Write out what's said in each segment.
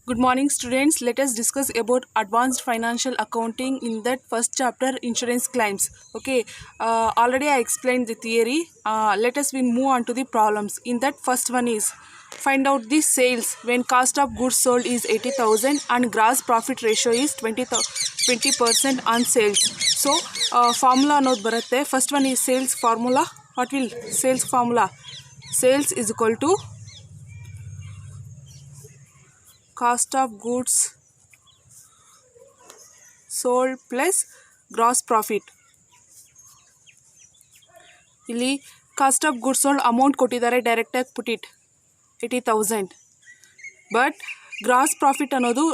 Good morning, students. Let us discuss about advanced financial accounting in that first chapter, insurance claims. Okay, already I explained the theory. Let us move on to the problems. In that first one is find out the sales when cost of goods sold is 80,000 and gross profit ratio is 20% on sales. So formula ಅನ್ನೋದು ಬರುತ್ತೆ. First one is sales formula. What will sales formula? Sales is equal to cost of goods sold plus gross profit. ಇಲ್ಲಿ cost of goods sold amount ಕೊಟ್ಟಿದ್ದಾರೆ, ಡೈರೆಕ್ಟಾಗಿ put it 80,000. But gross profit ಅನ್ನೋದು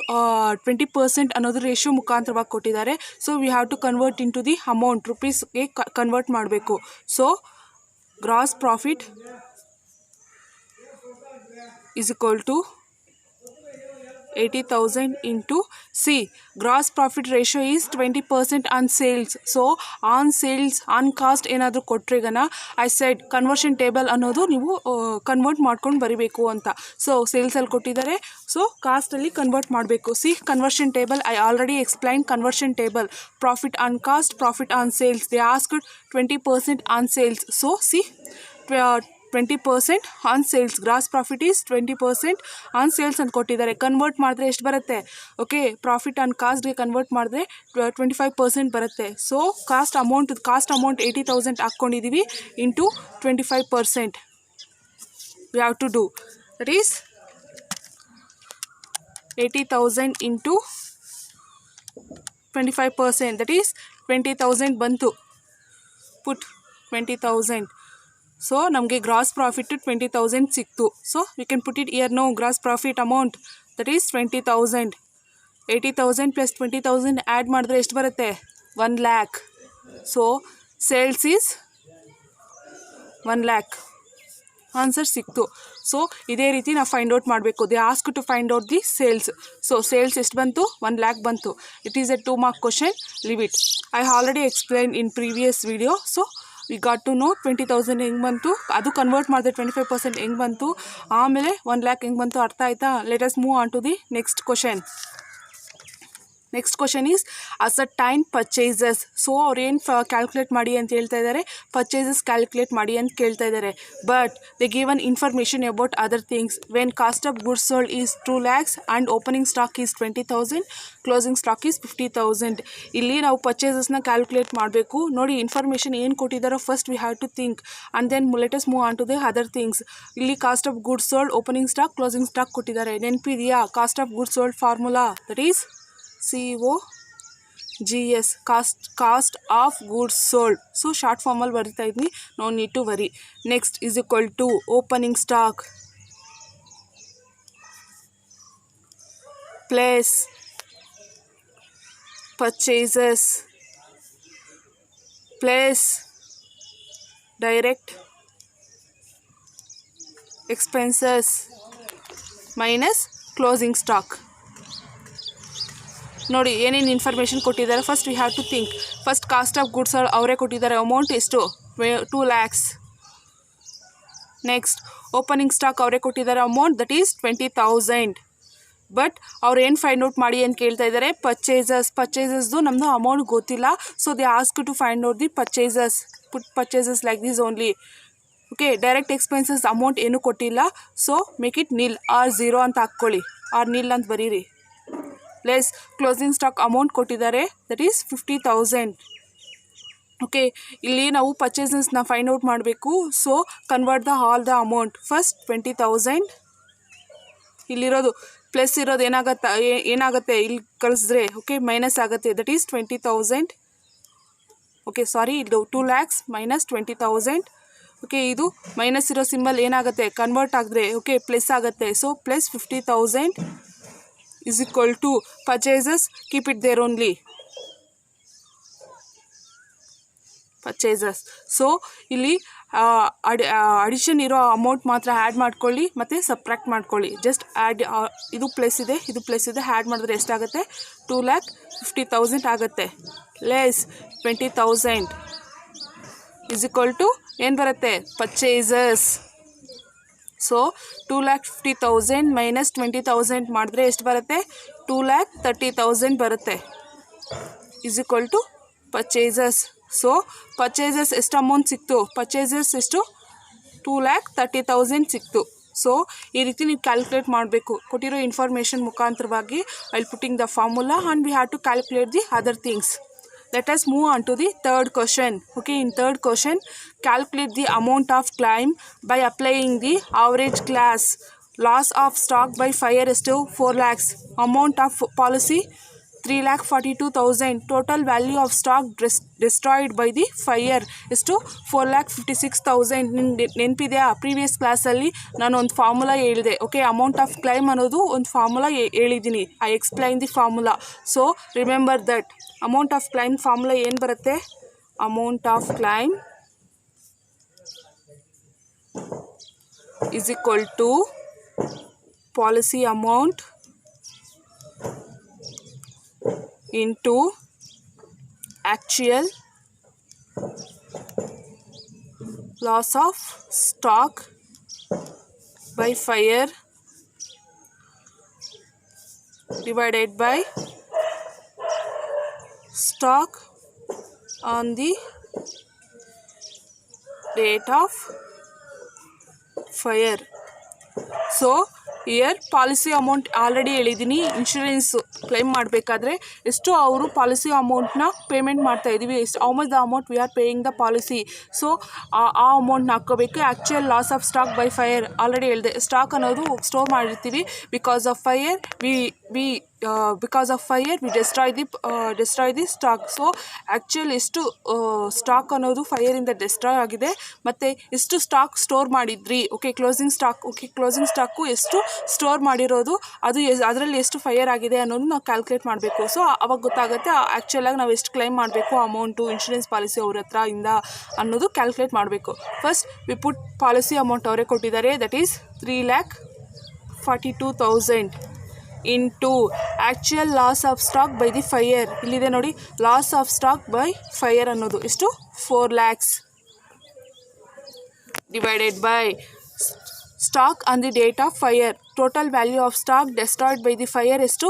20% ಅನ್ನೋದು ratio ಮುಖಾಂತರವಾಗಿ ಕೊಟ್ಟಿದ್ದಾರೆ. So we have to convert into the amount, ರುಪೀಸ್ಗೆ convert ಮಾಡಬೇಕು. So gross profit is equal to 80,000 into C. Gross profit ratio is 20% on sales. So on sales on cost ಏನಾದರೂ ಕೊಟ್ರಿಗನ I said conversion table ಅನ್ನೋದು ನೀವು convert ಮಾಡ್ಕೊಂಡು ಬರಿಬೇಕು ಅಂತ. So ಸೇಲ್ಸಲ್ಲಿ ಕೊಟ್ಟಿದ್ದಾರೆ, ಸೊ ಕಾಸ್ಟಲ್ಲಿ ಕನ್ವರ್ಟ್ ಮಾಡಬೇಕು. See conversion table I already explain conversion table. Profit on cost, profit on sales. They asked 20% on sales. So see 20% on sales, gross profit is 20% on sales ಅಂತ ಕೊಟ್ಟಿದ್ದಾರೆ. Convert ಮಾಡಿದ್ರೆ ಎಷ್ಟು ಬರುತ್ತೆ? Okay, profit on ಕಾಸ್ಟ್ಗೆ convert ಮಾಡಿದ್ರೆ 25% ಬರುತ್ತೆ. So cost amount 80,000 ಹಾಕ್ಕೊಂಡಿದ್ದೀವಿ into 25%. We have to do that is 80,000 into 25%, that is 20,000 ಬಂತು. Put 20,000. So ನಮಗೆ ಗ್ರಾಸ್ ಪ್ರಾಫಿಟ್ 20,000 ಸಿಕ್ತು. So we can put it here. No gross profit amount that is 20,000. 80,000 plus 20,000 add ಮಾಡಿದ್ರೆ ಎಷ್ಟು ಬರುತ್ತೆ? 1 lakh. So sales is 1 lakh. Answer ಸಿಕ್ತು. So ಇದೇ ರೀತಿ ನಾವು ಫೈಂಡ್ ಔಟ್ ಮಾಡಬೇಕು. They ask to find out the sales. So sales ಎಷ್ಟು ಬಂತು? 1 lakh ಬಂತು. It is a 2 mark question. Leave it. I already explain in previous video. So we got to know 20,000 ಹೆಂಗೆ ಬಂತು, ಅದು ಕನ್ವರ್ಟ್ ಮಾಡಿದ್ರೆ 25% ಹೆಂಗೆ ಬಂತು, ಆಮೇಲೆ 1 lakh ಹೆಂಗೆ ಬಂತು. ಅರ್ಥ ಆಯ್ತಾ? Let us move on to the next question. Next question is ascertain purchases. So ಅವ್ರು ಏನು ಕ್ಯಾಲ್ಕುಲೇಟ್ ಮಾಡಿ ಅಂತ ಹೇಳ್ತಾ ಇದ್ದಾರೆ? ಪರ್ಚೇಸಸ್ ಕ್ಯಾಲ್ಕುಲೇಟ್ ಮಾಡಿ ಅಂತ ಕೇಳ್ತಾ ಇದ್ದಾರೆ. But they given information about other things. When cost of goods sold is 2 lakhs and opening stock is 20,000, closing stock is 50,000. ಇಲ್ಲಿ ನಾವು ಪರ್ಚೇಸಸ್ನ ಕ್ಯಾಲ್ಕುಲೇಟ್ ಮಾಡಬೇಕು. ನೋಡಿ ಇನ್ಫಾರ್ಮೇಷನ್ ಏನು ಕೊಟ್ಟಿದ್ದಾರೋ first we have to think and then let us move on to the other things. ಇಲ್ಲಿ cost of goods sold, opening stock, closing stock ಕೊಟ್ಟಿದ್ದಾರೆ. ನೆನಪಿದೆಯಾ? Cost of goods sold formula that is COGS, cost of goods sold. So short ಫಾರ್ಮಲ್ಲಿ ಬರಿತಾ ಇದ್ವಿ, no need to worry. Next is equal to opening stock plus purchases plus direct expenses minus closing stock. ನೋಡಿ ಏನೇನು information ಕೊಟ್ಟಿದ್ದಾರೆ. First we have to think. First cost of goods ಅವರೇ ಕೊಟ್ಟಿದ್ದಾರೆ. Amount ಎಷ್ಟು? 2 lakhs. Next opening stock ಅವರೇ ಕೊಟ್ಟಿದ್ದಾರೆ. Amount that is 20,000. But ಅವ್ರು ಏನು ಫೈಂಡ್ ಔಟ್ ಮಾಡಿ ಅಂತ ಕೇಳ್ತಾ ಇದ್ದಾರೆ? ಪರ್ಚೇಸಸ್ದು ನಮ್ಮದು ಅಮೌಂಟ್ ಗೊತ್ತಿಲ್ಲ. So they ask to find out the purchases. Put purchases like this only. Okay, direct expenses amount ಏನೂ ಕೊಟ್ಟಿಲ್ಲ. So make it nil or 0 ಅಂತ ಹಾಕ್ಕೊಳ್ಳಿ, ಆರ್ ನಿಲ್ ಅಂತ ಬರೀರಿ. ಲೆಸ್ ಕ್ಲೋಸಿಂಗ್ ಸ್ಟಾಕ್ ಅಮೌಂಟ್ ಕೊಟ್ಟಿದ್ದಾರೆ ದಟ್ ಈಸ್ 50,000. ಓಕೆ, ಇಲ್ಲಿ ನಾವು ಪರ್ಚೇಸಸ್ನ ಫೈಂಡ್ ಔಟ್ ಮಾಡಬೇಕು. So convert all the amount. First 20,000 ಇಲ್ಲಿರೋದು ಪ್ಲಸ್ ಇರೋದು ಏನಾಗುತ್ತೆ ಇಲ್ಲಿ ಕಳಿಸಿದ್ರೆ? ಓಕೆ, ಮೈನಸ್ ಆಗುತ್ತೆ. That is 20,000. ಓಕೆ ಸಾರಿ, ಇದು 2 lakhs ಮೈನಸ್ 20,000. ಓಕೆ, ಇದು ಮೈನಸ್ ಇರೋ ಸಿಂಬಲ್ ಏನಾಗುತ್ತೆ? ಕನ್ವರ್ಟ್ ಆಗಿದ್ರೆ ಓಕೆ ಪ್ಲಸ್ ಆಗುತ್ತೆ. So plus 50,000 is equal to purchases, keep it there only, purchases. So ಇಲ್ಲಿ ಅಡಿಷನ್ ಇರೋ ಅಮೌಂಟ್ ಮಾತ್ರ ಆ್ಯಡ್ ಮಾಡ್ಕೊಳ್ಳಿ ಮತ್ತು ಸಬ್ಟ್ರಾಕ್ಟ್ ಮಾಡ್ಕೊಳ್ಳಿ. ಜಸ್ಟ್ ಆ್ಯಡ್, ಇದು ಪ್ಲಸ್ ಇದೆ, ಇದು ಪ್ಲಸ್ ಇದೆ, ಆ್ಯಡ್ ಮಾಡಿದ್ರೆ ಎಷ್ಟಾಗುತ್ತೆ? 2,50,000 ಆಗುತ್ತೆ. ಲೆಸ್ 20,000 is equal to ಏನು ಬರುತ್ತೆ? ಪರ್ಚೇಸಸ್. ಸೊ 2,50,000 ಮೈನಸ್ 20,000 ಮಾಡಿದ್ರೆ ಎಷ್ಟು ಬರುತ್ತೆ? 2,30,000 ಬರುತ್ತೆ. Is equal to purchases. So purchases ಎಷ್ಟು ಅಮೌಂಟ್ ಸಿಕ್ತು? ಪರ್ಚೇಸಸ್ ಎಷ್ಟು? 2,30,000 ಸಿಕ್ತು. ಸೊ ಈ ರೀತಿ ನೀವು ಕ್ಯಾಲ್ಕುಲೇಟ್ ಮಾಡಬೇಕು ಕೊಟ್ಟಿರೋ ಇನ್ಫಾರ್ಮೇಷನ್ ಮುಖಾಂತರವಾಗಿ. I will putting the formula and we have to calculate the other things. Let us move on to the third question. Okay, in third question, calculate the amount of claim by applying the average class loss of stock by fire is to 4 lakhs. Amount of policy 3,42,000. Total value of stock destroyed by the fire is to 4,56,000. ನೆನಪಿದೆಯಾ? Previous ಕ್ಲಾಸಲ್ಲಿ ನಾನು ಒಂದು formula ಹೇಳಿದೆ. Okay, amount of claim ಅನ್ನೋದು ಒಂದು formula ಹೇಳಿದ್ದೀನಿ. I explain the formula. So remember that. Amount of claim formula ಏನು ಬರುತ್ತೆ? Amount of claim is equal to policy amount into actual loss of stock by fire divided by stock on the date of fire. So year policy amount already ಹೇಳಿದ್ದೀನಿ. Insurance claim ಮಾಡಬೇಕಾದ್ರೆ ಎಷ್ಟು ಅವರು policy ಅಮೌಂಟ್ನ payment ಮಾಡ್ತಾಯಿದ್ದೀವಿ, ಎಷ್ಟು how much the amount we are paying the policy. So ಆ ಅಮೌಂಟ್ನ ಹಾಕ್ಕೋಬೇಕು. Actual loss of stock by fire already ಹೇಳಿದೆ. ಸ್ಟಾಕ್ ಅನ್ನೋದು ಸ್ಟೋರ್ ಮಾಡಿರ್ತೀವಿ. Because of fire we destroy the stock. So actual ಎಷ್ಟು ಸ್ಟಾಕ್ ಅನ್ನೋದು ಫೈರಿಂದ ಡಿಸ್ಟ್ರಾಯ್ ಆಗಿದೆ ಮತ್ತು ಎಷ್ಟು ಸ್ಟಾಕ್ ಸ್ಟೋರ್ ಮಾಡಿದ್ರಿ. ಓಕೆ, ಕ್ಲೋಸಿಂಗ್ ಸ್ಟಾಕು ಎಷ್ಟು ಸ್ಟೋರ್ ಮಾಡಿರೋದು, ಅದು ಅದರಲ್ಲಿ ಎಷ್ಟು ಫೈರ್ ಆಗಿದೆ ಅನ್ನೋದು ನಾವು ಕ್ಯಾಲ್ಕುಲೇಟ್ ಮಾಡಬೇಕು. ಸೊ ಅವಾಗ ಗೊತ್ತಾಗುತ್ತೆ ಆ್ಯಕ್ಚುಲಾಗಿ ನಾವು ಎಷ್ಟು ಕ್ಲೈಮ್ ಮಾಡಬೇಕು ಅಮೌಂಟು ಇನ್ಶೂರೆನ್ಸ್ ಪಾಲಿಸಿ ಅವ್ರ ಹತ್ರ ಇಂದ ಅನ್ನೋದು ಕ್ಯಾಲ್ಕುಲೇಟ್ ಮಾಡಬೇಕು. First we put policy amount ಅವರೇ ಕೊಟ್ಟಿದ್ದಾರೆ, that is 3,42,000 into actual loss of stock by the fire. ಇಲ್ಲಿದೆ ನೋಡಿ, loss of stock by fire ಅನ್ನೋದು ಎಷ್ಟು? 4 lakhs divided by stock on the date of fire. Total value of stock destroyed by the fire ಎಷ್ಟು?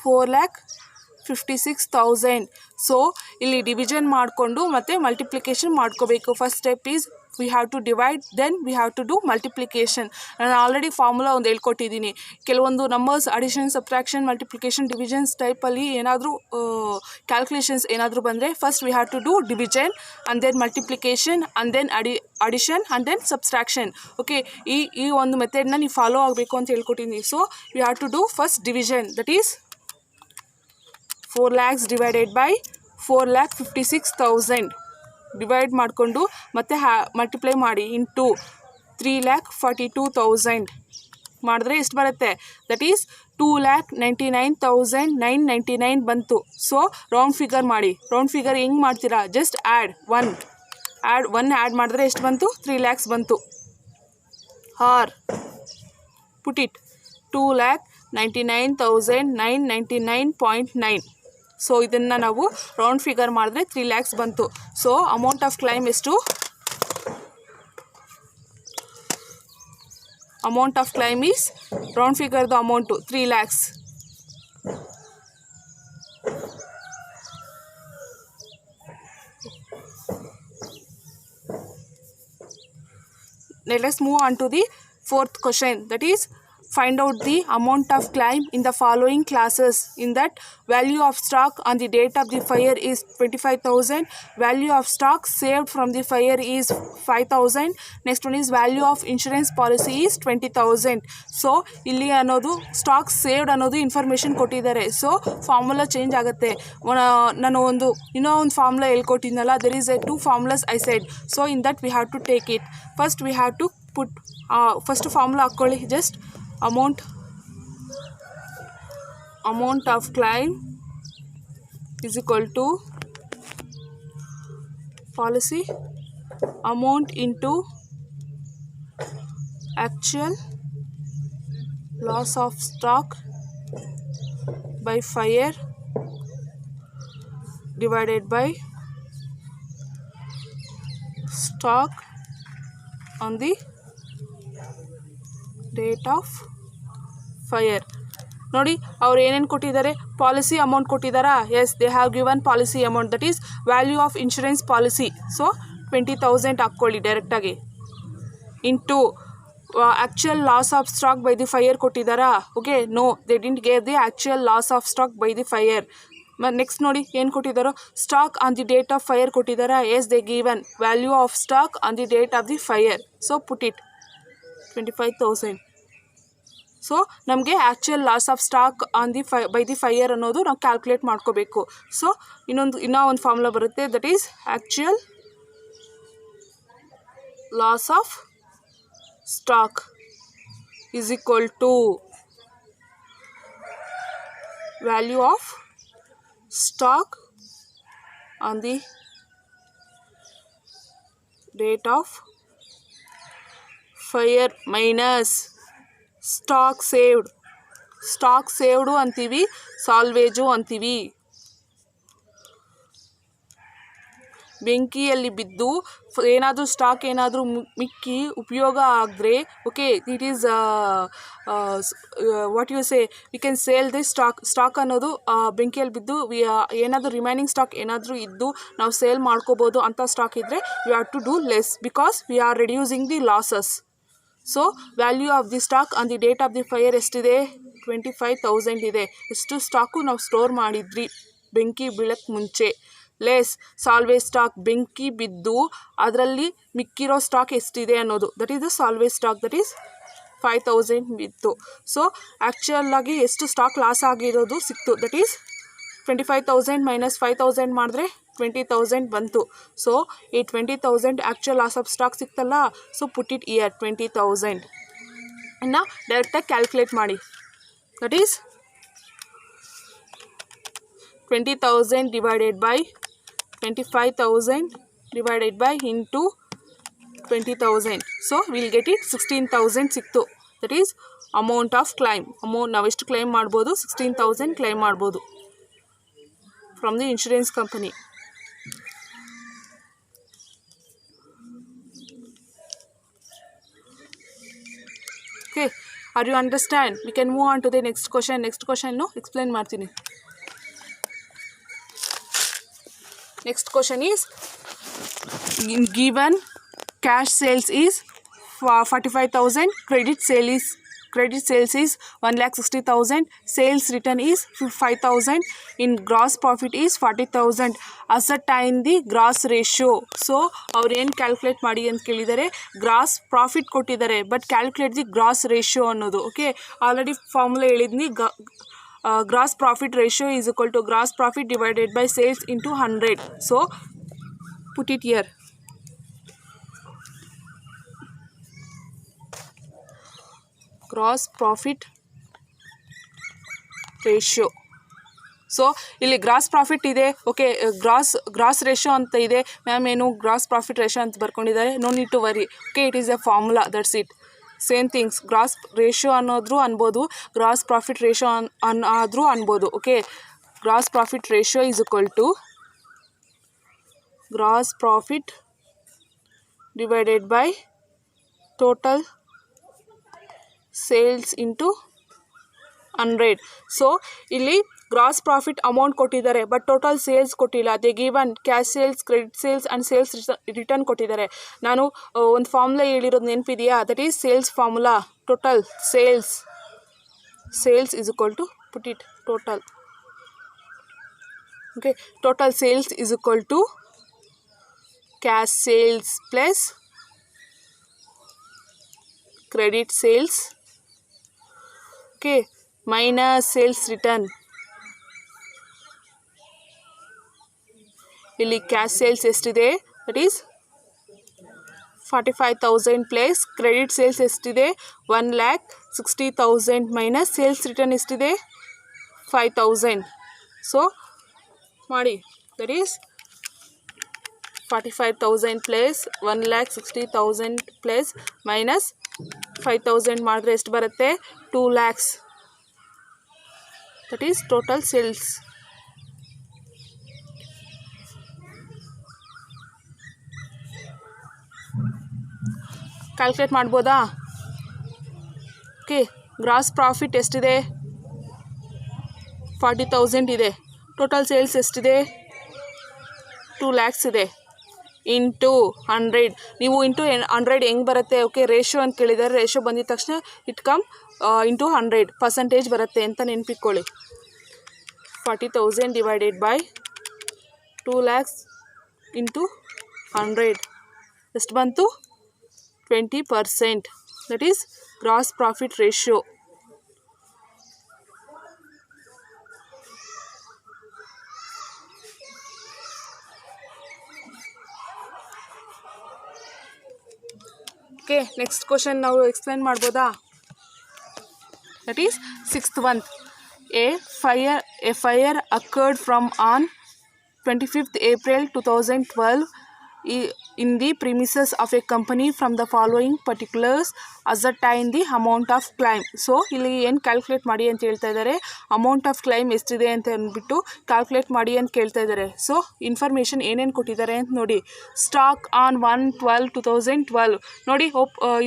4,56,000. So ಇಲ್ಲಿ division ಮಾಡಿಕೊಂಡು ಮತ್ತು multiplication ಮಾಡ್ಕೋಬೇಕು. First step is we have to divide, then we have to do multiplication. ನಾನು already formula ಒಂದು ಹೇಳ್ಕೊಟ್ಟಿದ್ದೀನಿ. ಕೆಲವೊಂದು numbers addition, subtraction, multiplication, divisions ಟೈಪಲ್ಲಿ ಏನಾದರೂ ಕ್ಯಾಲ್ಕುಲೇಷನ್ಸ್ ಏನಾದರೂ ಬಂದರೆ first we have to do division and then multiplication and then addition and then subtraction. Okay, ಈ ಒಂದು ಮೆಥಡ್ನ ನೀವು ಫಾಲೋ ಆಗಬೇಕು ಅಂತ ಹೇಳ್ಕೊಟ್ಟಿದ್ದೀನಿ. So we have to do first division, that is 4 lakhs divided by 4,56,000 divide ಮಾಡಿಕೊಂಡು ಮತ್ತೆ ಮಲ್ಟಿಪ್ಲೈ ಮಾಡಿ ಇಂಟು 3,42,000 ಮಾಡಿದ್ರೆ ಎಷ್ಟು ಬರುತ್ತೆ? ದಟ್ ಈಸ್ 2,99,999 ಬಂತು. ಸೊ ರೌಂಡ್ ಫಿಗರ್ ಮಾಡಿ. ರೌಂಡ್ ಫಿಗರ್ ಹೆಂಗೆ ಮಾಡ್ತೀರಾ? ಜಸ್ಟ್ ಆ್ಯಡ್ ಒನ್ ಆ್ಯಡ್ ಮಾಡಿದ್ರೆ ಎಷ್ಟು ಬಂತು? 3 lakhs ಬಂತು. R put it 2,99,999.9. ಸೊ ಇದನ್ನು ನಾವು ರೌಂಡ್ ಫಿಗರ್ ಮಾಡಿದ್ರೆ 3 lakhs ಬಂತು. ಸೊ ಅಮೌಂಟ್ ಆಫ್ ಕ್ಲೈಮ್ ಎಷ್ಟು? Amount of claim is round ಫಿಗರ್ದು amount 3 lakhs. Let us move on to the fourth question, that is find out the amount of claim in the following classes. In that, value of stock on the date of the fire is 25,000. Value of stock saved from the fire is 5,000. Next one is value of insurance policy is 20,000. So ಇಲ್ಲಿ ಅನ್ನೋದು stock saved ಅನ್ನೋದು information ಕೊಟ್ಟಿದ್ದಾರೆ. So formula change ಆಗುತ್ತೆ. ನಾನು ಇನ್ನೂ ಒಂದು formula ಹೇಳ್ಕೊಟ್ಟಿದ್ನಲ್ಲ, there is 2 formulas I said. So in that we have to take it. First we have to put first formula ಹಾಕ್ಕೊಳ್ಳಿ. Just amount of claim is equal to policy amount into actual loss of stock by fire divided by stock on the date of fire. ನೋಡಿ ಅವ್ರು ಏನೇನು ಕೊಟ್ಟಿದ್ದಾರೆ, policy amount ಕೊಟ್ಟಿದ್ದಾರಾ? Yes, they have given policy amount, that is value of insurance policy. So 20,000 ಹಾಕ್ಕೊಳ್ಳಿ ಡೈರೆಕ್ಟಾಗಿ. Into actual loss of stock by the fire ಕೊಟ್ಟಿದ್ದಾರಾ? Okay, no, they didn't gave the actual loss of stock by the fire. Next ನೋಡಿ ಏನು ಕೊಟ್ಟಿದ್ದಾರೋ, stock on the date of fire ಕೊಟ್ಟಿದ್ದಾರಾ? Yes, they given value of stock on the date of the fire. So put it 25,000. So ನಮಗೆ actual loss of stock on the by the fire ಅನ್ನೋದು ನಾವು calculate ಮಾಡ್ಕೋಬೇಕು. So ಇನ್ನೂ ಒಂದು formula ಬರುತ್ತೆ, that is actual loss of stock is equal to value of stock on the date of fire minus stock saved. Stock saved ಅಂತೀವಿ, salvage ಅಂತೀವಿ. ಬೆಂಕಿಯಲ್ಲಿ ಬಿದ್ದು ಏನಾದರೂ ಸ್ಟಾಕ್ ಏನಾದರೂ ಮಿಕ್ಕಿ ಉಪಯೋಗ ಆದರೆ, okay, it is what you say, we can sell the stock ಅನ್ನೋದು ಬೆಂಕಿಯಲ್ಲಿ ಬಿದ್ದು ಏನಾದರೂ ರಿಮೈನಿಂಗ್ ಸ್ಟಾಕ್ ಏನಾದರೂ ಇದ್ದು ನಾವು ಸೇಲ್ ಮಾಡ್ಕೋಬೋದು. ಅಂಥ ಸ್ಟಾಕ್ ಇದ್ದರೆ we have to do less because we are reducing the losses. So value of the stock on the date of the fire ಎಷ್ಟಿದೆ? 25,000 ಇದೆ. ಎಷ್ಟು ಸ್ಟಾಕು ನಾವು ಸ್ಟೋರ್ ಮಾಡಿದ್ರಿ ಬೆಂಕಿ ಬೀಳಕ್ಕೆ ಮುಂಚೆ, ಲೆಸ್ ಸಾಲ್ವೇಜ್ ಸ್ಟಾಕ್, ಬೆಂಕಿ ಬಿದ್ದು ಅದರಲ್ಲಿ ಮಿಕ್ಕಿರೋ ಸ್ಟಾಕ್ ಎಷ್ಟಿದೆ ಅನ್ನೋದು, that is the salvage stock, that is 5,000 ಬಿತ್ತು. ಸೊ ಆ್ಯಕ್ಚುಯಲ್ ಆಗಿ ಎಷ್ಟು ಸ್ಟಾಕ್ ಲಾಸ್ ಆಗಿರೋದು ಸಿಕ್ತು, ದಟ್ ಈಸ್ 25,000 ಮೈನಸ್ 5,000 ಮಾಡಿದ್ರೆ 20,000 ಬಂತು. ಸೊ ಈ 20,000 ಆ್ಯಕ್ಚುಯಲ್ ಲಾಸ್ ಆಫ್ ಸ್ಟಾಕ್ ಸಿಕ್ತಲ್ಲ, ಸೊ ಪುಟ್ ಇಟ್ ಇಯರ್ 20,000. ಇನ್ನು ಡೈರೆಕ್ಟಾಗಿ ಕ್ಯಾಲ್ಕುಲೇಟ್ ಮಾಡಿ, that is 20,000 divided by 25,000 divided by into 20,000. So will get it 16,000 ಸಿಕ್ತು. That is amount of claim. Amount ನಾವು ಎಷ್ಟು ಕ್ಲೈಮ್ ಮಾಡ್ಬೋದು? 16,000 ಕ್ಲೈಮ್ ಮಾಡ್ಬೋದು from the insurance company. Okay, are you understand? We can move on to the next question. Next question no explain ಮಾಡ್ತೀನಿ. Next question is, given cash sales is 45,000, credit sales is 1,60,000, sales return is 5,000, in gross profit is 40,000. ascertain the gross ratio. So ಅವ್ರು ಏನು calculate ಮಾಡಿ ಅಂತ ಕೇಳಿದ್ದಾರೆ, gross profit ಕೊಟ್ಟಿದ್ದಾರೆ, but calculate the gross ratio ಅನ್ನೋದು. Okay, already formula ಹೇಳಿದ್ನಿ, gross profit ratio is equal to gross profit divided by sales into 100. So put it here. Gross profit ratio. So ಇಲ್ಲಿ gross profit ಇದೆ. Okay, gross ratio ಅಂತ ಇದೆ. Ma'am ಏನು gross profit ratio ಅಂತ ಬರ್ಕೊಂಡಿದ್ದಾರೆ. No need to worry. Okay, it is a formula, that's it. Same things, gross ratio ಅನ್ನೋದ್ರು ಅನ್ಬೋದು, gross profit ratio ಆದರೂ ಅನ್ಬೋದು. Okay, gross profit ratio is equal to gross profit divided by total sales into 100. So ಇಲ್ಲಿ gross profit amount ಕೊಟ್ಟಿದ್ದಾರೆ, but total sales ಕೊಟ್ಟಿಲ್ಲ. They given cash sales, credit sales and sales return ಕೊಟ್ಟಿದ್ದಾರೆ. ನಾನು ಒಂದು formula ಹೇಳಿರೋದು ನೆನಪಿದೆಯಾ? That is sales formula. Total sales is equal to, put it total. Okay, total sales is equal to cash sales plus credit sales, okay, minus sales return. ಇಲ್ಲಿ cash sales ಎಷ್ಟಿದೆ? That is 45,000 plus credit sales ಎಷ್ಟಿದೆ? 1,60,000 minus sales return ಎಷ್ಟಿದೆ? 5,000. So ಮಾಡಿ, that is 45,000 plus 1,60,000 plus minus 5,000 ಮಾಡಿದ್ರೆ ಎಷ್ಟು ಬರುತ್ತೆ? 2 lakhs. That is total sales. Calculate ಮಾಡ್ಬೋದಾ? Okay, gross profit ಎಷ್ಟಿದೆ? 40,000 ಇದೆ. ಟೋಟಲ್ ಸೇಲ್ಸ್ ಎಷ್ಟಿದೆ? 2 lakhs ಇದೆ. ಇಂಟು 100. ನೀವು ಇಂಟು 100 ಹೆಂಗೆ ಬರುತ್ತೆ? ಓಕೆ, ರೇಷೋ ಅಂತ ಕೇಳಿದ್ದಾರೆ. ರೇಷೋ ಬಂದಿದ ತಕ್ಷಣ ಇಟ್ ಕಮ್ ಇಂಟು 100 ಪರ್ಸೆಂಟೇಜ್ ಬರುತ್ತೆ ಅಂತ ನೆನ್ಪಿಟ್ಕೊಳ್ಳಿ. 40,000 ಡಿವೈಡೆಡ್ ಬೈ 2 lakhs ಇಂಟು 100 ಎಷ್ಟು ಬಂತು? 20%. That is gross profit ratio. Okay, next question ನಾವು ಎಕ್ಸ್ಪ್ಲೈನ್ ಮಾಡ್ಬೋದಾ? That is 6th one. A fire occurred from on 25th April 2012 in the premises of a company from the following particulars ascertain the amount of claim. So ಇಲ್ಲಿ ಏನು calculate ಮಾಡಿ ಅಂತ ಹೇಳ್ತಾ ಇದ್ದಾರೆ, amount of claim ಎಷ್ಟಿದೆ ಅಂತ ಅಂದ್ಬಿಟ್ಟು calculate ಮಾಡಿ ಅಂತ ಕೇಳ್ತಾ ಇದ್ದಾರೆ. ಸೊ ಇನ್ಫಾರ್ಮೇಷನ್ ಏನೇನು ಕೊಟ್ಟಿದ್ದಾರೆ ಅಂತ ನೋಡಿ. ಸ್ಟಾಕ್ ಆನ್ 1/12/2012 ನೋಡಿ.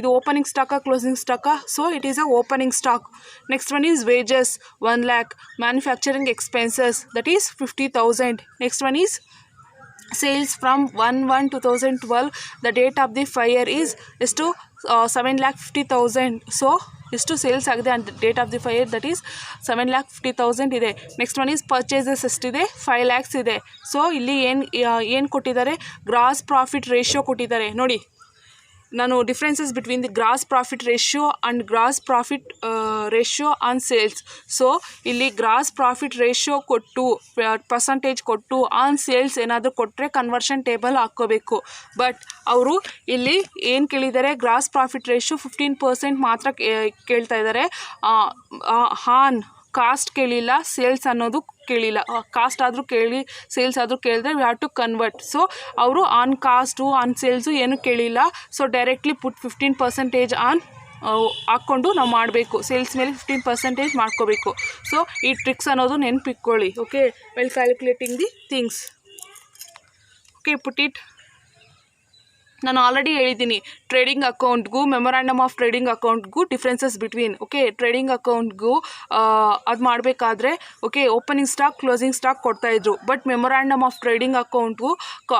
ಇದು ಓಪನಿಂಗ್ ಸ್ಟಾಕಾ ಕ್ಲೋಸಿಂಗ್ ಸ್ಟಾಕಾ? So it is a opening stock. Next one is wages 1 lakh. Manufacturing expenses that is 50,000. Next one is sales from 1/1/2012. the date of the fire is ಎಷ್ಟು? 7,50,000. So ಎಷ್ಟು sales ಆಗಿದೆ ಅಂತ date of the fire, that is 7,50,000 ಇದೆ. Next one is purchases ಎಷ್ಟಿದೆ? 5 lakhs ಇದೆ. So ಇಲ್ಲಿ ಏನು ಕೊಟ್ಟಿದ್ದಾರೆ? ಗ್ರಾಸ್ ಪ್ರಾಫಿಟ್ ರೇಷಿಯೋ ಕೊಟ್ಟಿದ್ದಾರೆ ನೋಡಿ. ನಾನು differences between the gross profit ratio and gross profit ratio on sales. So ಇಲ್ಲಿ ಗ್ರಾಸ್ ಪ್ರಾಫಿಟ್ ರೇಷಿಯೋ ಕೊಟ್ಟು ಪರ್ಸಂಟೇಜ್ ಕೊಟ್ಟು ಆನ್ ಸೇಲ್ಸ್ ಏನಾದರೂ ಕೊಟ್ಟರೆ ಕನ್ವರ್ಷನ್ ಟೇಬಲ್ ಹಾಕ್ಕೋಬೇಕು. ಬಟ್ ಅವರು ಇಲ್ಲಿ ಏನು ಕೇಳಿದ್ದಾರೆ? ಗ್ರಾಸ್ ಪ್ರಾಫಿಟ್ ರೇಷಿಯೋ 15% ಮಾತ್ರ ಕೇಳ್ತಾ ಇದ್ದಾರೆ. ಆನ್ ಕಾಸ್ಟ್ ಕೇಳಿಲ್ಲ, ಸೇಲ್ಸ್ ಅನ್ನೋದು ಕೇಳಿಲ್ಲ. ಕಾಸ್ಟ್ ಆದರೂ ಕೇಳಿ, ಸೇಲ್ಸ್ ಆದರೂ ಕೇಳಿದ್ರೆ we have to convert. So ಅವರು ಆನ್ ಕಾಸ್ಟು ಆನ್ ಸೇಲ್ಸು ಏನು ಕೇಳಿಲ್ಲ. ಸೊ ಡೈರೆಕ್ಟ್ಲಿ ಪುಟ್ 15% ಆನ್ ಹಾಕ್ಕೊಂಡು ನಾವು ಮಾಡಬೇಕು. ಸೇಲ್ಸ್ ಮೇಲೆ 15% ಮಾಡ್ಕೋಬೇಕು. ಸೊ ಈ ಟ್ರಿಕ್ಸ್ ಅನ್ನೋದು ನೆನಪಿಟ್ಕೊಳ್ಳಿ. Okay, well calculating the things. Okay, put it. ನಾನು ಆಲ್ರೆಡಿ ಹೇಳಿದ್ದೀನಿ, ಟ್ರೇಡಿಂಗ್ ಅಕೌಂಟ್ಗೂ ಮೆಮೊರಾಂಡಮ್ ಆಫ್ ಟ್ರೇಡಿಂಗ್ ಅಕೌಂಟ್ಗೂ ಡಿಫ್ರೆನ್ಸಸ್ ಬಿಟ್ವೀನ್. ಓಕೆ, ಟ್ರೇಡಿಂಗ್ ಅಕೌಂಟ್ಗೂ ಅದು ಮಾಡಬೇಕಾದ್ರೆ okay opening stock closing stock ಕೊಡ್ತಾಯಿದ್ರು. ಬಟ್ ಮೆಮೊರಾಂಡಮ್ ಆಫ್ ಟ್ರೇಡಿಂಗ್ ಅಕೌಂಟ್ಗೂ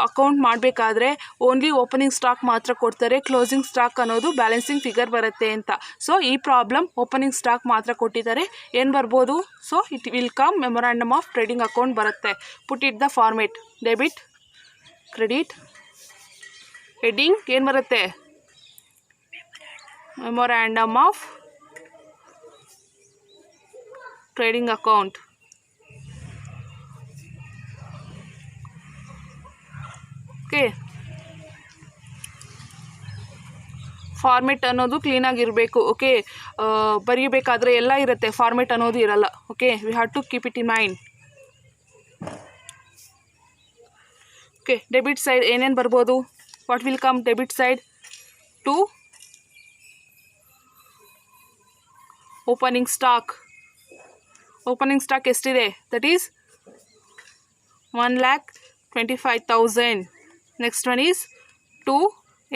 ಅಕೌಂಟ್ ಮಾಡಬೇಕಾದ್ರೆ ಓನ್ಲಿ ಓಪನಿಂಗ್ ಸ್ಟಾಕ್ ಮಾತ್ರ ಕೊಡ್ತಾರೆ. ಕ್ಲೋಸಿಂಗ್ ಸ್ಟಾಕ್ ಅನ್ನೋದು ಬ್ಯಾಲೆನ್ಸಿಂಗ್ ಫಿಗರ್ ಬರುತ್ತೆ ಅಂತ. ಸೊ ಈ ಪ್ರಾಬ್ಲಮ್ ಓಪನಿಂಗ್ ಸ್ಟಾಕ್ ಮಾತ್ರ ಕೊಟ್ಟಿದ್ದಾರೆ. ಏನು ಬರ್ಬೋದು? So it will come memorandum of trading account ಬರುತ್ತೆ. Put it the format. Debit, credit, heading ಏನು ಬರುತ್ತೆ? Memorandum of trading account. Okay, format ಅನ್ನೋದು ಕ್ಲೀನಾಗಿರಬೇಕು. ಓಕೆ, ಬರೀಬೇಕಾದ್ರೆ ಎಲ್ಲ ಇರುತ್ತೆ, ಫಾರ್ಮೆಟ್ ಅನ್ನೋದು ಇರಲ್ಲ. Okay, we have to keep it in mind. Okay, debit side ಏನೇನು ಬರ್ಬೋದು? What will come debit side? To opening stock. Opening stock ಎಷ್ಟಿದೆ? That is 1,25,000. Next one is to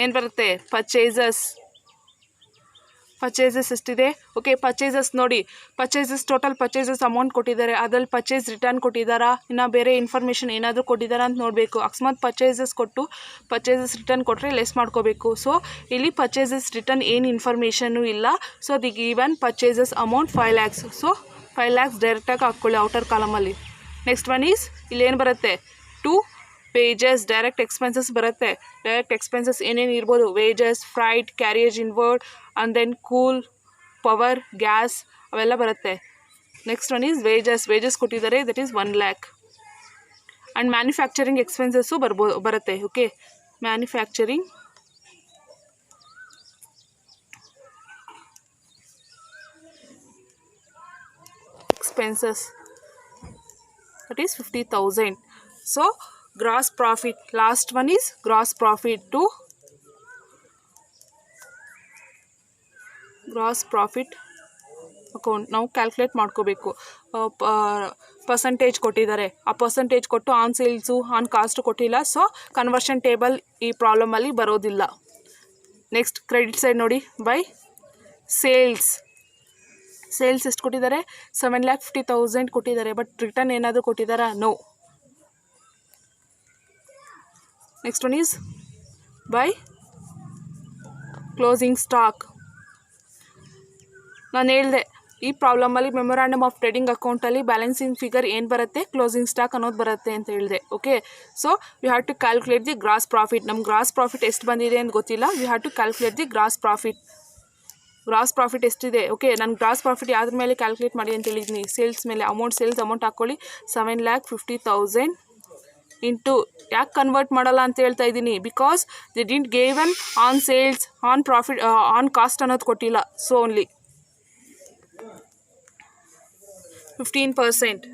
ಏನು ಬರುತ್ತೆ? ಪರ್ಚೇಸಸ್. ಪರ್ಚೇಸಸ್ ಎಷ್ಟಿದೆ? ಓಕೆ, ಪರ್ಚೇಸಸ್ ನೋಡಿ. Purchases total purchases amount ಕೊಟ್ಟಿದ್ದಾರೆ. ಅದರಲ್ಲಿ purchase return ಕೊಟ್ಟಿದ್ದಾರಾ, ಇನ್ನು ಬೇರೆ ಇನ್ಫಾರ್ಮೇಷನ್ ಏನಾದರೂ ಕೊಟ್ಟಿದ್ದಾರಾ ಅಂತ ನೋಡಬೇಕು. ಅಕಸ್ಮಾತ್ ಪರ್ಚೇಸಸ್ ಕೊಟ್ಟು ಪರ್ಚೇಸಸ್ ರಿಟರ್ನ್ ಕೊಟ್ಟರೆ ಲೆಸ್ ಮಾಡ್ಕೋಬೇಕು. ಸೊ ಇಲ್ಲಿ ಪರ್ಚೇಸಸ್ ರಿಟರ್ನ್ ಏನು ಇನ್ಫಾರ್ಮೇಷನ್ನು ಇಲ್ಲ. So the given purchases amount 5 lakhs. So 5 lakhs ಡೈರೆಕ್ಟಾಗಿ ಹಾಕ್ಕೊಳ್ಳಿ ಔಟರ್ ಕಾಲಮಲ್ಲಿ. ನೆಕ್ಸ್ಟ್ ಒನ್ ಈಸ್ ಇಲ್ಲಿ ಏನು ಬರುತ್ತೆ? ಟು ವೇಜಸ್, ಡೈರೆಕ್ಟ್ ಎಕ್ಸ್ಪೆನ್ಸಸ್ ಬರುತ್ತೆ. ಡೈರೆಕ್ಟ್ ಎಕ್ಸ್ಪೆನ್ಸಸ್ ಏನೇನು ಇರ್ಬೋದು? Wages, freight, carriage inward and then coal, power, gas ಅವೆಲ್ಲ ಬರುತ್ತೆ. Next one is wages. Wages ಕೊಟ್ಟಿದ್ದಾರೆ, that is 1 lakh. And manufacturing expenses ಬರುತ್ತೆ. Okay, manufacturing expenses that is 50,000. So gross profit, last one is gross profit to gross profit account ನಾವು calculate ಮಾಡ್ಕೋಬೇಕು. Percentage ಕೊಟ್ಟಿದ್ದಾರೆ, ಆ percentage ಕೊಟ್ಟು on sales on cost ಕೊಟ್ಟಿಲ್ಲ. So conversion table ಈ ಪ್ರಾಬ್ಲಮಲ್ಲಿ ಬರೋದಿಲ್ಲ. ನೆಕ್ಸ್ಟ್ ಕ್ರೆಡಿಟ್ ಸೈಡ್ ನೋಡಿ. ಬೈ ಸೇಲ್ಸ್ ಸೇಲ್ಸ್ ಎಷ್ಟು ಕೊಟ್ಟಿದ್ದಾರೆ 7,50,000 ಕೊಟ್ಟಿದ್ದಾರೆ ಬಟ್ ರಿಟರ್ನ್ ಏನಾದರೂ ಕೊಟ್ಟಿದ್ದಾರಾ no next one is by closing stock ನಾನು ಹೇಳಿದೆ ಈ ಪ್ರಾಬ್ಲಮಲ್ಲಿ ಮೆಮೊರಾಂಡಮ್ ಆಫ್ ಟ್ರೇಡಿಂಗ್ ಅಕೌಂಟಲ್ಲಿ ಬ್ಯಾಲೆನ್ಸಿಂಗ್ ಫಿಗರ್ ಏನು ಬರುತ್ತೆ ಕ್ಲೋಸಿಂಗ್ ಸ್ಟಾಕ್ ಅನ್ನೋದು ಬರುತ್ತೆ ಅಂತ ಹೇಳಿದೆ okay so we have to calculate the gross profit ನಮ್ಮ ಗ್ರಾಸ್ ಪ್ರಾಫಿಟ್ ಎಷ್ಟು ಬಂದಿದೆ ಅಂತ ಗೊತ್ತಿಲ್ಲ we have to calculate the gross profit ಎಷ್ಟಿದೆ ಓಕೆ ನಾನು ಗ್ರಾಸ್ ಪ್ರಾಫಿಟ್ ಯಾವ್ದ್ರ ಮೇಲೆ ಕ್ಯಾಲ್ಕುಲೇಟ್ ಮಾಡಿ ಅಂತ ಹೇಳಿದ್ದೀನಿ ಸೇಲ್ಸ್ ಮೇಲೆ ಸೇಲ್ಸ್ ಅಮೌಂಟ್ ಹಾಕ್ಕೊಳ್ಳಿ 7,50,000 ಇಂಟು ಯಾಕೆ ಕನ್ವರ್ಟ್ ಮಾಡಲ್ಲ ಅಂತ ಹೇಳ್ತಾ ಇದ್ದೀನಿ because the didn't given on sales on profit on cost ಅನ್ನೋದು ಕೊಟ್ಟಿಲ್ಲ ಸೊ ಓನ್ಲಿ 15%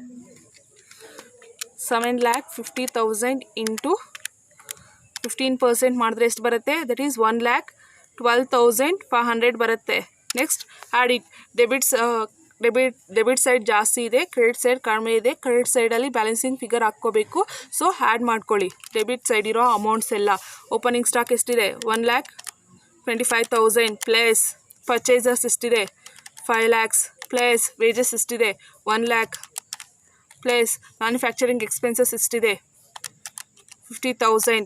7,50,000 ಇಂಟು 15% ಮಾಡಿದ್ರೆ ಎಷ್ಟು ಬರುತ್ತೆ ದಟ್ ಈಸ್ 1,12,500 ಬರುತ್ತೆ next add it debit side ಜಾಸ್ತಿ ಇದೆ ಕ್ರೆಡಿಟ್ ಸೈಡ್ ಕಡಿಮೆ ಇದೆ ಕ್ರೆಡಿಟ್ ಸೈಡಲ್ಲಿ ಬ್ಯಾಲೆನ್ಸಿಂಗ್ ಫಿಗರ್ ಹಾಕ್ಕೋಬೇಕು ಸೊ ಆ್ಯಡ್ ಮಾಡ್ಕೊಳ್ಳಿ ಡೆಬಿಟ್ ಸೈಡ್ ಇರೋ ಅಮೌಂಟ್ಸ್ ಎಲ್ಲ ಓಪನಿಂಗ್ ಸ್ಟಾಕ್ ಎಷ್ಟಿದೆ 1,25,000 ಪ್ಲಸ್ ಪರ್ಚೇಸಸ್ ಎಷ್ಟಿದೆ 5 lakhs ಪ್ಲಸ್ ವೇಜಸ್ ಎಷ್ಟಿದೆ 1 lakh ಪ್ಲಸ್ ಮ್ಯಾನುಫ್ಯಾಕ್ಚರಿಂಗ್ ಎಕ್ಸ್ಪೆನ್ಸಸ್ ಎಷ್ಟಿದೆ 50,000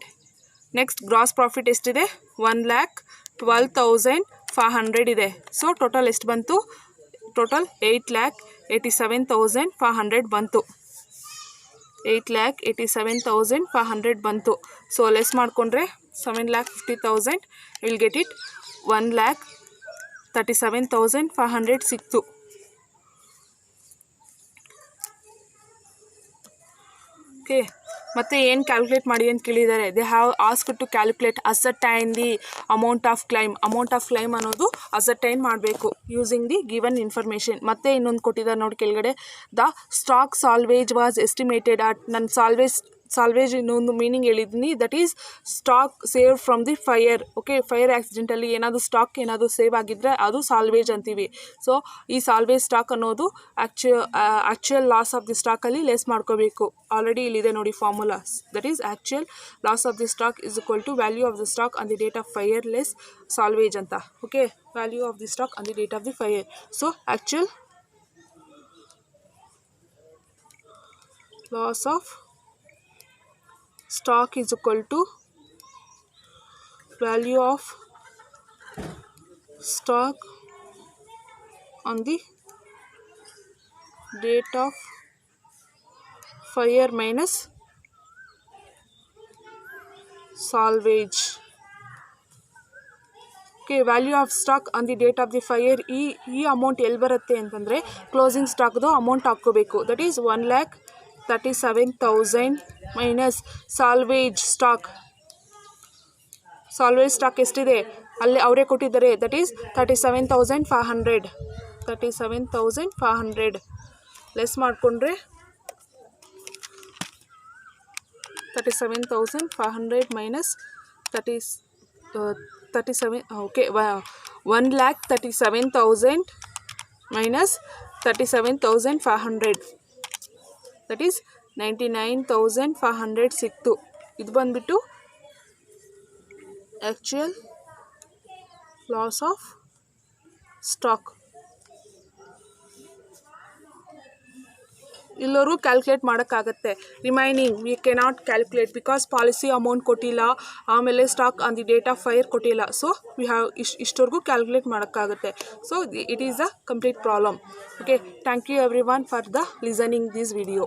ನೆಕ್ಸ್ಟ್ ಗ್ರಾಸ್ ಪ್ರಾಫಿಟ್ ಎಷ್ಟಿದೆ 1,12,500 ಇದೆ ಸೊ ಟೋಟಲ್ ಎಷ್ಟು ಬಂತು ಟೋಟಲ್ 8,87,500 ಬಂತು 8,87,500 ಬಂತು ಸೊ ಲೆಸ್ ಮಾಡಿಕೊಂಡ್ರೆ 7,50,000 ವಿಲ್ ಗೆಟ್ ಇಟ್ 1,37,500 ಸಿಕ್ತು ಓಕೆ ಮತ್ತೆ ಏನು ಕ್ಯಾಲ್ಕುಲೇಟ್ ಮಾಡಿ ಅಂತ ಕೇಳಿದ್ದಾರೆ they have asked to calculate ascertain the amount of claim ಅನ್ನೋದು ಅಸರ್ಟೈನ್ ಮಾಡಬೇಕು ಯೂಸಿಂಗ್ ದಿ ಗಿವನ್ ಇನ್ಫಾರ್ಮೇಷನ್ ಮತ್ತೆ ಇನ್ನೊಂದು ಕೊಟ್ಟಿದ್ದಾರೆ ನೋಡಿ ಕೆಳಗಡೆ the stock salvage was estimated at ನನ್ನ ಸಾಲ್ವೇಜ್ ಇನ್ನೊಂದು ಮೀನಿಂಗ್ ಹೇಳಿದ್ದೀನಿ that is stock save from the fire okay fire ಆಕ್ಸಿಡೆಂಟಲ್ಲಿ ಸ್ಟಾಕ್ ಏನಾದರೂ ಸೇವ್ ಆಗಿದ್ದರೆ ಅದು ಸಾಲ್ವೇಜ್ ಅಂತೀವಿ ಸೊ ಈ ಸಾಲ್ವೇಜ್ ಸ್ಟಾಕ್ ಅನ್ನೋದು ಆ್ಯಕ್ಚುಯಲ್ ಲಾಸ್ ಆಫ್ ದಿ ಸ್ಟಾಕಲ್ಲಿ ಲೆಸ್ ಮಾಡ್ಕೋಬೇಕು ಆಲ್ರೆಡಿ ಇಲ್ಲಿದೆ ನೋಡಿ formula that is actual loss of the stock is equal to value of the stock on the date of fire less salvage ಅಂತ okay value of the stock on the date of the fire so actual loss of stock is equal to value of stock on the date of fire minus salvage okay value of stock on the date of the fire ಈ amount ಎಲ್ಲಿ ಬರುತ್ತೆ ಅಂತಂದರೆ closing ಸ್ಟಾಕ್ದು amount ಹಾಕ್ಕೋಬೇಕು that is 1,37,000 minus salvage stock ಎಷ್ಟಿದೆ ಅಲ್ಲಿ ಅವರೇ ಕೊಟ್ಟಿದ್ದಾರೆ that is 37,500 less ಮಾಡಿಕೊಂಡ್ರೆ 37,500 minus 37 okay 1,37,000 minus 37,500 that is 99,500 ಸಿಕ್ತು ಇದು ಬಂದ್ಬಿಟ್ಟು ಆ್ಯಕ್ಚುಯಲ್ ಲಾಸ್ ಆಫ್ ಸ್ಟಾಕ್ ಎಲ್ಲರೂ ಕ್ಯಾಲ್ಕುಲೇಟ್ ಮಾಡೋಕ್ಕಾಗತ್ತೆ remaining we cannot calculate because policy amount ಕೊಟ್ಟಿಲ್ಲ ಆಮೇಲೆ stock on the date of fire ಕೊಟ್ಟಿಲ್ಲ ಸೊ ವಿ ಹ್ಯಾವ್ ಇಷ್ಟವರೆಗೂ ಕ್ಯಾಲ್ಕುಲೇಟ್ ಮಾಡೋಕ್ಕಾಗುತ್ತೆ so it is a complete problem okay thank you everyone for the listening this video